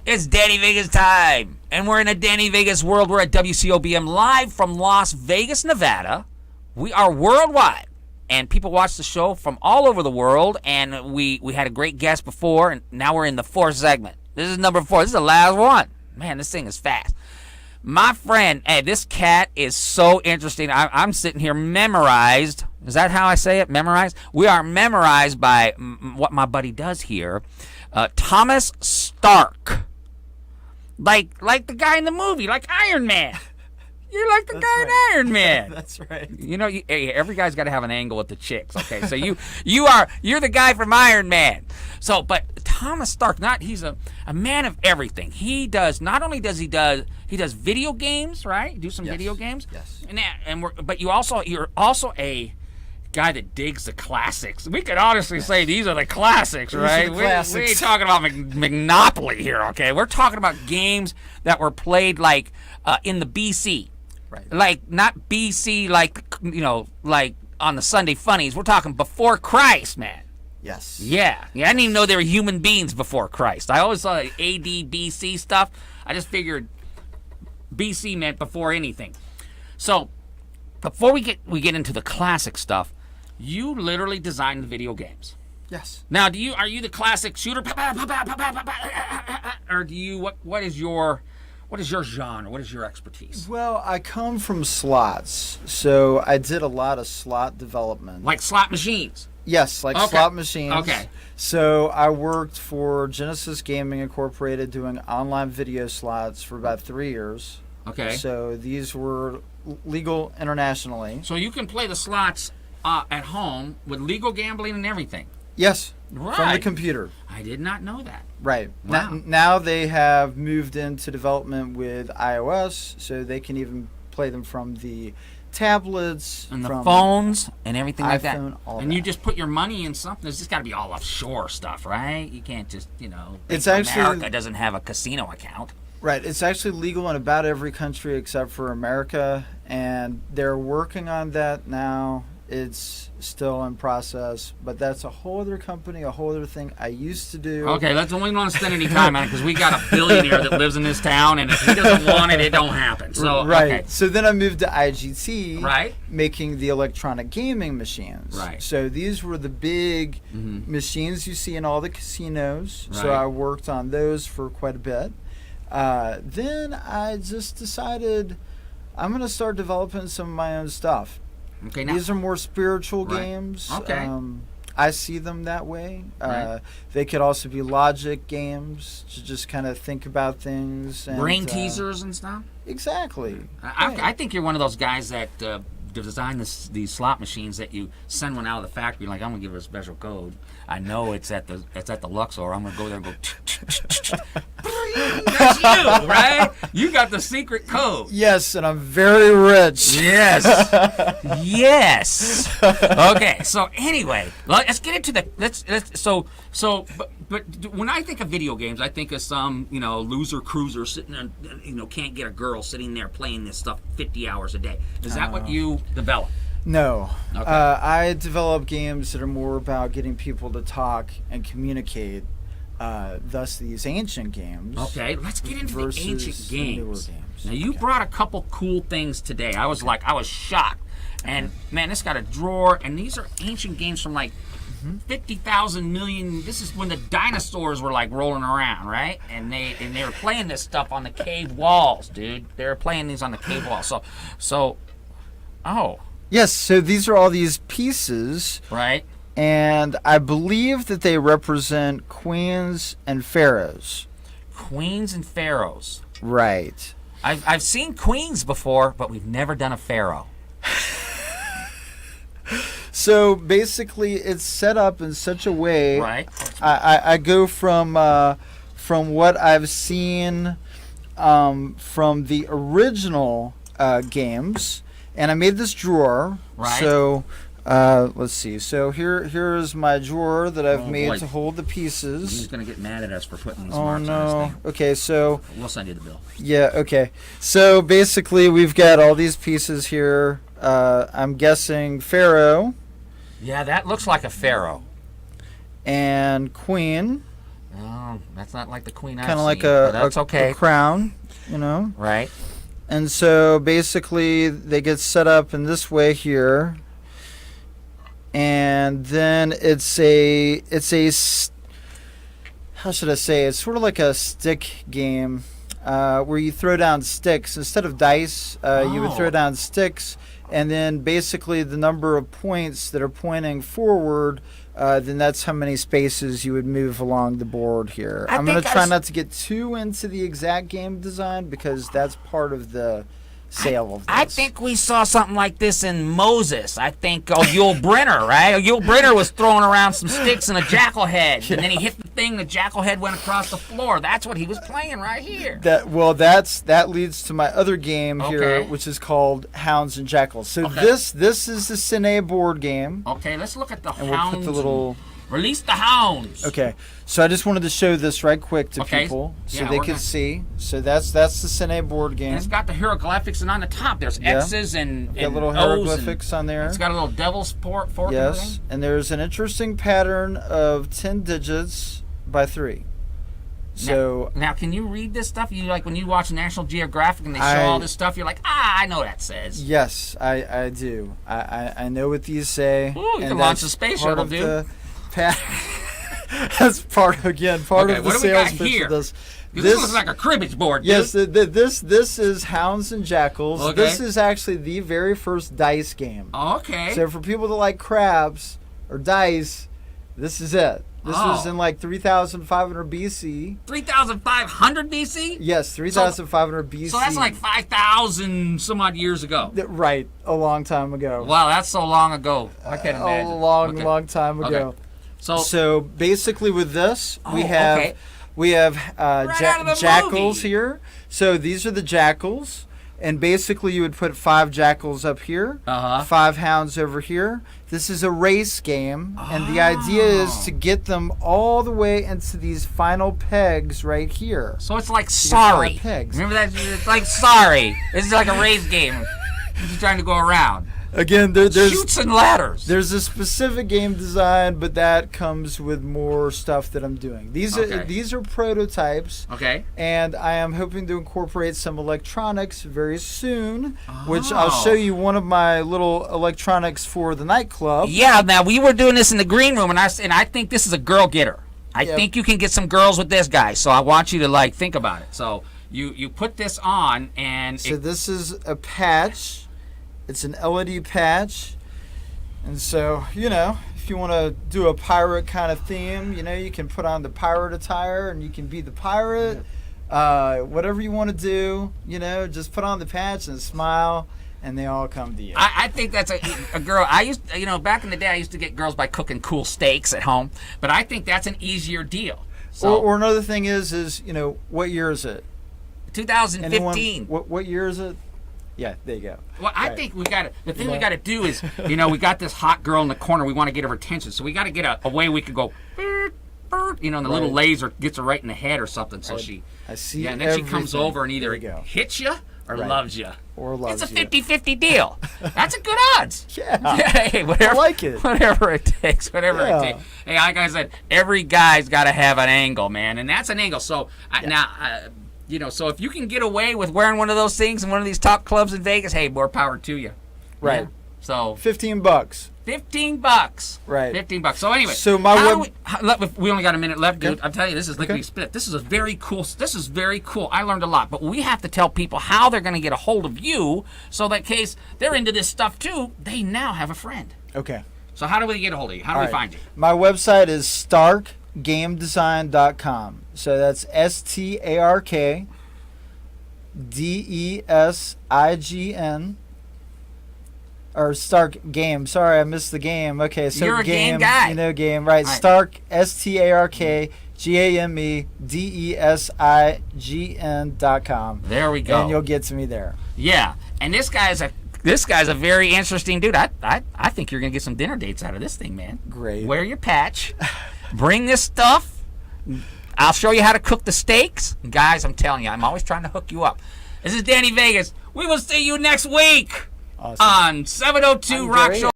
It's Danny Vegas time, and we're in a Danny Vegas world. We're at WCOBM live from Las Vegas, Nevada. We are worldwide, and people watch the show from all over the world, and we had a great guest before, and now we're in the fourth segment. This is number 4. This is the last one. Man, this thing is fast. My friend, hey, this cat is so interesting. I'm sitting here memorized. Is that how I say it? Memorized? We are memorized by what my buddy does here. Thomas Stark. Like the guy in the movie, like Iron Man. You're like the guy in Iron Man. That's right. You know, every guy's got to have an angle with the chicks. Okay, so you're the guy from Iron Man. So, but Thomas Stark, he's a man of everything. He does not only does he does video games, right? Do some video games. Yes. But you're also a guy that digs the classics. We could honestly say these are the classics, right? We ain't talking about Monopoly here, okay? We're talking about games that were played like in the BC. Right. Like not BC like like on the Sunday Funnies. We're talking before Christ, man. Yes. Yeah. I didn't even know they were human beings before Christ. I always saw AD, BC stuff. I just figured BC meant before anything. So before we get into the classic stuff, you literally designed the video games. Yes. Now, are you the classic shooter, or do you what is your genre? What is your expertise? Well, I come from slots, so I did a lot of slot development. Like slot machines. Yes, like slot machines. Okay. So I worked for Genesis Gaming Incorporated doing online video slots for about 3 years. Okay. So these were legal internationally. So you can play the slots at home with legal gambling and everything. Yes. Right. From the computer. I did not know that. Right. Wow. Now they have moved into development with iOS, so they can even play them from the tablets and the from phones and everything like that. All and that. you just put your money in something. There's just got to be all offshore stuff, right? You can't just, It's Bank of actually America doesn't have a casino account. Right. It's actually legal in about every country except for America, and they're working on that now. It's still in process, but that's a whole other company, a whole other thing I used to do. Okay, let's only want to spend any time on it because we got a billionaire that lives in this town, and if he doesn't want it, it don't happen. So right. Okay. So then I moved to IGT, right, making the electronic gaming machines. Right. So these were the big machines you see in all the casinos. Right. So I worked on those for quite a bit. Then I just decided I'm going to start developing some of my own stuff. Okay, now, these are more spiritual right. games. Okay. I see them that way. Right. They could also be logic games to just kind of think about things. And, brain teasers and stuff? Exactly. I think you're one of those guys that design these slot machines that you send one out of the factory, like, I'm going to give it a special code. I know it's at the Luxor. I'm going to go there and go... That's you, right? You got the secret code. Yes, and I'm very rich. Yes. Yes. Okay, so anyway, let's get into but when I think of video games, I think of some, loser cruiser sitting there, can't get a girl sitting there playing this stuff 50 hours a day. Is that what you develop? No. Okay. I develop games that are more about getting people to talk and communicate. Thus, these ancient games. Okay, let's get into the ancient games. Newer games. Now, you brought a couple cool things today. I was shocked. And, man, this got a drawer, and these are ancient games from, 50,000 million. This is when the dinosaurs were, rolling around, right? And they were playing this stuff on the cave walls, dude. They were playing these on the cave walls. Yes, so these are all these pieces. Right. And I believe that they represent queens and pharaohs. Queens and pharaohs. Right. I've seen queens before, but we've never done a pharaoh. So basically, it's set up in such a way. Right. I go from what I've seen from the original games, and I made this drawer. Right. So. Let's see. So here is my drawer that I've made to hold the pieces. He's gonna get mad at us for putting these marks on his thing. Okay, so we'll send you the bill. Yeah. Okay. So basically, we've got all these pieces here. I'm guessing pharaoh. Yeah, that looks like a pharaoh. And queen. Oh, that's not like the queen I've kind of like seen, but that's a okay. crown, you know. Right. And so basically they get set up in this way here. And then it's a how should I say? It's sort of like a stick game where you throw down sticks instead of dice. You would throw down sticks, and then basically the number of points that are pointing forward. Then that's how many spaces you would move along the board here. I'm going to try not to get too into the exact game design because that's part of the sale of this. I think we saw something like this in Moses. I think Yul Brynner, right? Yul Brynner was throwing around some sticks and a jackal head, and then he hit the thing, the jackal head went across the floor. That's what he was playing right here. That leads to my other game here, which is called Hounds and Jackals. So this is the Cine board game. Okay, let's look at the and hounds. We'll put the little... Release the hounds. Okay, so I just wanted to show this right quick to people so they can see. So that's the Cine board game. And it's got the hieroglyphics, and on the top there's X's and got little O's hieroglyphics on there. It's got a little devil's fork. Yes, and there's an interesting pattern of 10 digits by 3. So now, can you read this stuff? You like when you watch National Geographic and they show all this stuff, you're like, I know what that says. Yes, I do. I know what these say. Ooh, you can launch a space shuttle, dude. That's part of the sales pitch of this. This looks like a cribbage board, dude. Yes, this is Hounds and Jackals. Okay. This is actually the very first dice game. Okay. So for people that like crabs or dice, this is it. This was in like 3,500 BC. 3,500 BC? Yes, 3,500 BC. So that's like 5,000 some odd years ago. Right, a long time ago. Wow, that's so long ago. I can't imagine. A long time ago. Okay. So basically with this, we have jackals here. So these are the jackals. And basically you would put 5 jackals up here, 5 hounds over here. This is a race game. And the idea is to get them all the way into these final pegs right here. So it's like Sorry. Remember that? It's like Sorry. This is like a race game. You're trying to go around. Again, there's chutes and ladders. There's a specific game design, but that comes with more stuff that I'm doing. These are prototypes. Okay. And I am hoping to incorporate some electronics very soon, which I'll show you one of my little electronics for the nightclub. Yeah. Now we were doing this in the green room, and I think this is a girl getter. I think you can get some girls with this guy. So I want you to think about it. So you put this on, and so this is a patch. It's an LED patch, and so, if you want to do a pirate kind of theme, you can put on the pirate attire, and you can be the pirate, whatever you want to do, just put on the patch and smile, and they all come to you. I think that's a girl. I used, back in the day, I used to get girls by cooking cool steaks at home, but I think that's an easier deal. So, or another thing is, what year is it? 2015. What year is it? Yeah, there you go. Well, I think we got the thing we got to do is, we got this hot girl in the corner. We want to get her attention, so we got to get a way we could go, and the little laser gets her right in the head or something. So I see. Yeah, and then she comes over and either hits you or loves you. Or loves you. It's a 50-50 deal. That's a good odds. Yeah. Hey, whatever, I like it. Whatever it takes. It takes. Hey, like I said, every guy's got to have an angle, man, and that's an angle. So now. So if you can get away with wearing one of those things in one of these top clubs in Vegas, hey, more power to you. Right. Yeah. So $15. $15. Right. $15. So anyway, so we only got a minute left, dude. I'm telling you, this is lickety split. This is very cool. I learned a lot, but we have to tell people how they're going to get a hold of you, so that in case they're into this stuff too, they now have a friend. Okay. So how do we get a hold of you? How do we find you? My website is starkgamedesign.com. So that's StarkDesign, or Stark Game. Sorry, I missed the game. Okay, so you're a game guy. Game, right? Stark, StarkGamedesign.com. There we go. And you'll get to me there. Yeah, and this guy's a very interesting dude. I think you're gonna get some dinner dates out of this thing, man. Great. Wear your patch. Bring this stuff. I'll show you how to cook the steaks. Guys, I'm telling you, I'm always trying to hook you up. This is Danny Vegas. We will see you next week on 702 Rock Show.